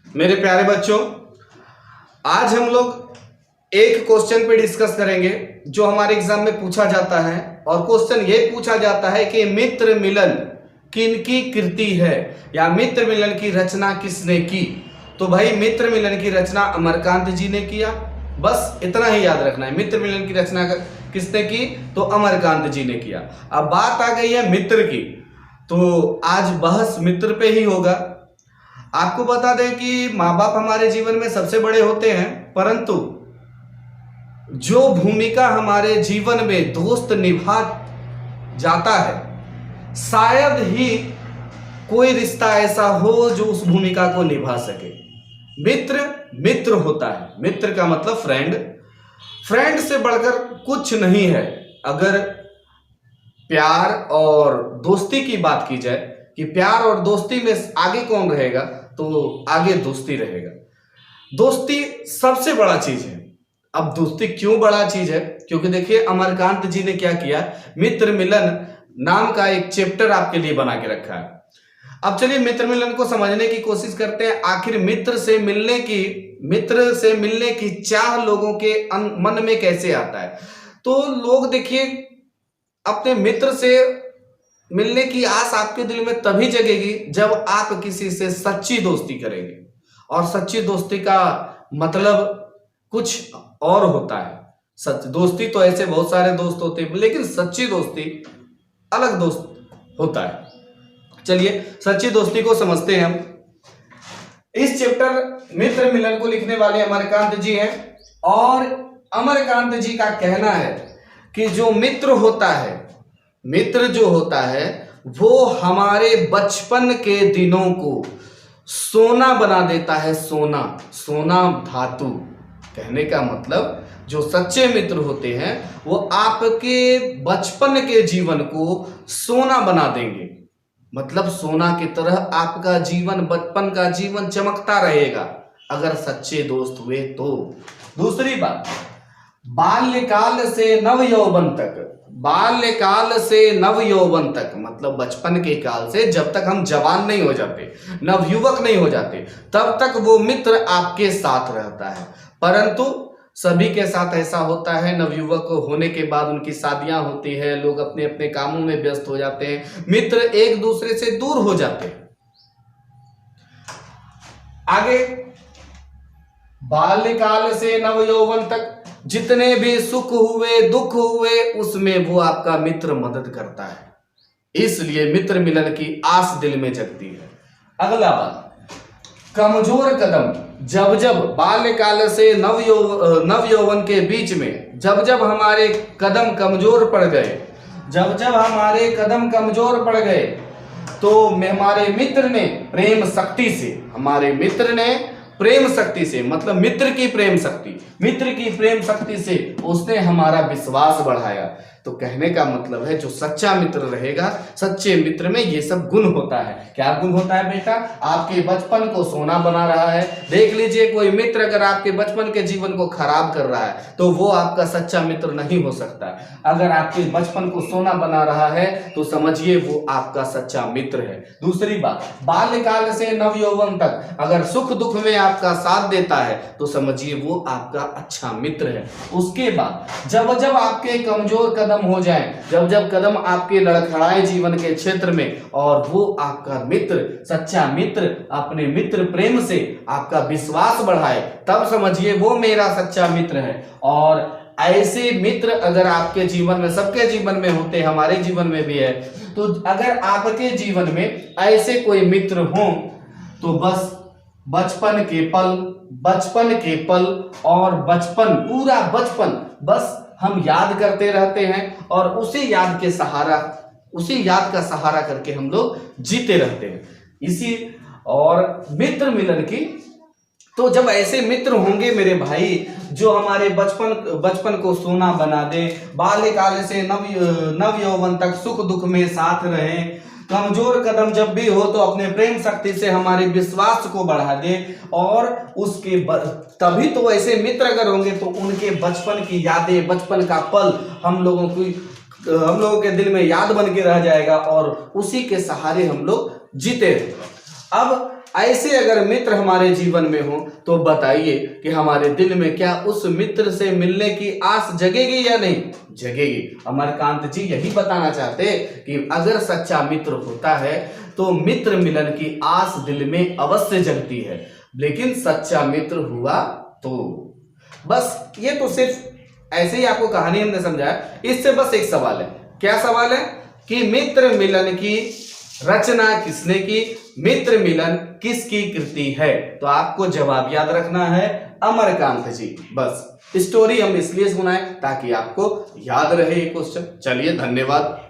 मेरे प्यारे बच्चों, आज हम लोग एक क्वेश्चन पे डिस्कस करेंगे जो हमारे एग्जाम में पूछा जाता है। और क्वेश्चन ये पूछा जाता है कि मित्र मिलन किनकी कृति है या मित्र मिलन की रचना किसने की। तो भाई मित्र मिलन की रचना अमरकांत जी ने किया, बस इतना ही याद रखना है। मित्र मिलन की रचना किसने की? तो अमरकांत जी ने किया। अब बात आ गई है मित्र की, तो आज बहस मित्र पे ही होगा। आपको बता दें कि माँ बाप हमारे जीवन में सबसे बड़े होते हैं, परंतु जो भूमिका हमारे जीवन में दोस्त निभा जाता है, शायद ही कोई रिश्ता ऐसा हो जो उस भूमिका को निभा सके। मित्र मित्र होता है, मित्र का मतलब फ्रेंड। फ्रेंड से बढ़कर कुछ नहीं है। अगर प्यार और दोस्ती की बात की जाए कि प्यार और दोस्ती में आगे कौन रहेगा, तो आगे दोस्ती रहेगा। दोस्ती सबसे बड़ा चीज है। अब दोस्ती क्यों बड़ा चीज है? क्योंकि देखिए अमरकांत जी ने क्या किया, मित्र मिलन नाम का एक चैप्टर आपके लिए बना के रखा है। अब चलिए मित्र मिलन को समझने की कोशिश करते हैं। आखिर मित्र से मिलने की चाह लोगों के मन में कैसे आता है। तो लोग देखिए अपने मित्र से मिलने की आस आपके दिल में तभी जगेगी जब आप किसी से सच्ची दोस्ती करेंगे। और सच्ची दोस्ती का मतलब कुछ और होता है। सच दोस्ती तो ऐसे बहुत सारे दोस्त होते हैं, लेकिन सच्ची दोस्ती अलग दोस्त होता है। चलिए सच्ची दोस्ती को समझते हैं हम। इस चैप्टर मित्र मिलन को लिखने वाले अमरकांत जी हैं। और अमरकांत जी का कहना है कि जो मित्र होता है, मित्र जो होता है वो हमारे बचपन के दिनों को सोना बना देता है। सोना, सोना धातु। कहने का मतलब जो सच्चे मित्र होते हैं वो आपके बचपन के जीवन को सोना बना देंगे। मतलब सोना की तरह आपका जीवन, बचपन का जीवन चमकता रहेगा अगर सच्चे दोस्त हुए तो। दूसरी बात, बाल्यकाल से नव यौवन तक, बाल्यकाल से नव यौवन तक मतलब बचपन के काल से जब तक हम जवान नहीं हो जाते, नवयुवक नहीं हो जाते, तब तक वो मित्र आपके साथ रहता है। परंतु सभी के साथ ऐसा होता है, नवयुवक होने के बाद उनकी शादियां होती है, लोग अपने अपने कामों में व्यस्त हो जाते हैं, मित्र एक दूसरे से दूर हो जाते हैं। आगे बाल्यकाल से नव यौवन तक जितने भी सुख हुए दुख हुए उसमें वो आपका मित्र मदद करता है। इसलिए मित्र मिलन की आस दिल में जगती है। अगला बात, कमजोर कदम। जब जब बाल्यकाल से नव यौवन के बीच में जब जब हमारे कदम कमजोर पड़ गए, जब जब हमारे कदम कमजोर पड़ गए तो हमारे मित्र ने प्रेम शक्ति से, हमारे मित्र ने प्रेम शक्ति से मतलब मित्र की प्रेम शक्ति, मित्र की प्रेम शक्ति से उसने हमारा विश्वास बढ़ाया। तो कहने का मतलब है जो सच्चा मित्र रहेगा, सच्चे मित्र में ये सब गुण होता है। क्या गुण होता है बेटा? आपके बचपन को सोना बना रहा है। देख लीजिए कोई मित्र अगर आपके बचपन के जीवन को खराब कर रहा है तो वो आपका सच्चा मित्र नहीं हो सकता। अगर आपके बचपन को सोना बना रहा है तो समझिए वो आपका सच्चा मित्र है। दूसरी बात, बाल्यकाल से नव यौवन तक अगर सुख दुख में आपका साथ देता है तो समझिए वो आपका अच्छा मित्र है। उसके बाद जब जब आपके कमजोर कदम हो जाए, जब जब कदम आपके लड़खड़ाए जीवन के क्षेत्र में और वो आपका मित्र, सच्चा मित्र अपने मित्र प्रेम से आपका विश्वास बढ़ाए, तब समझिए वो मेरा सच्चा मित्र है। और ऐसे मित्र अगर आपके जीवन में, सबके जीवन में होते, हमारे जीवन में भी है, तो अगर आपके जीवन में ऐसे कोई मित्र हो तो बस बचपन के पल और बचपन, पूरा बचपन बस हम याद करते रहते हैं और उसी याद का सहारा करके हम लोग जीते रहते हैं। इसी और मित्र मिलन की, तो जब ऐसे मित्र होंगे मेरे भाई जो हमारे बचपन को सोना बना दे, बाल्यकाल से नव यौवन तक सुख दुख में साथ रहे, कमजोर कदम जब भी हो तो अपने प्रेम शक्ति से हमारे विश्वास को बढ़ा दे, और उसके तभी तो ऐसे मित्र अगर होंगे तो उनके बचपन की यादें, बचपन का पल हम लोगों के दिल में याद बन के रह जाएगा और उसी के सहारे हम लोग जीते रहेंगे। अब ऐसे अगर मित्र हमारे जीवन में हो तो बताइए कि हमारे दिल में क्या उस मित्र से मिलने की आस जगेगी या नहीं जगेगी। अमरकांत जी यही बताना चाहते कि अगर सच्चा मित्र होता है तो मित्र मिलन की आस दिल में अवश्य जगती है, लेकिन सच्चा मित्र हुआ तो। बस ये तो सिर्फ ऐसे ही आपको कहानी हमने समझाया। इससे बस एक सवाल है, क्या सवाल है कि मित्र मिलन की रचना किसने की, मित्र मिलन किसकी कृति है। तो आपको जवाब याद रखना है अमरकांत जी। बस स्टोरी हम इसलिए सुनाए ताकि आपको याद रहे ये क्वेश्चन। चलिए धन्यवाद।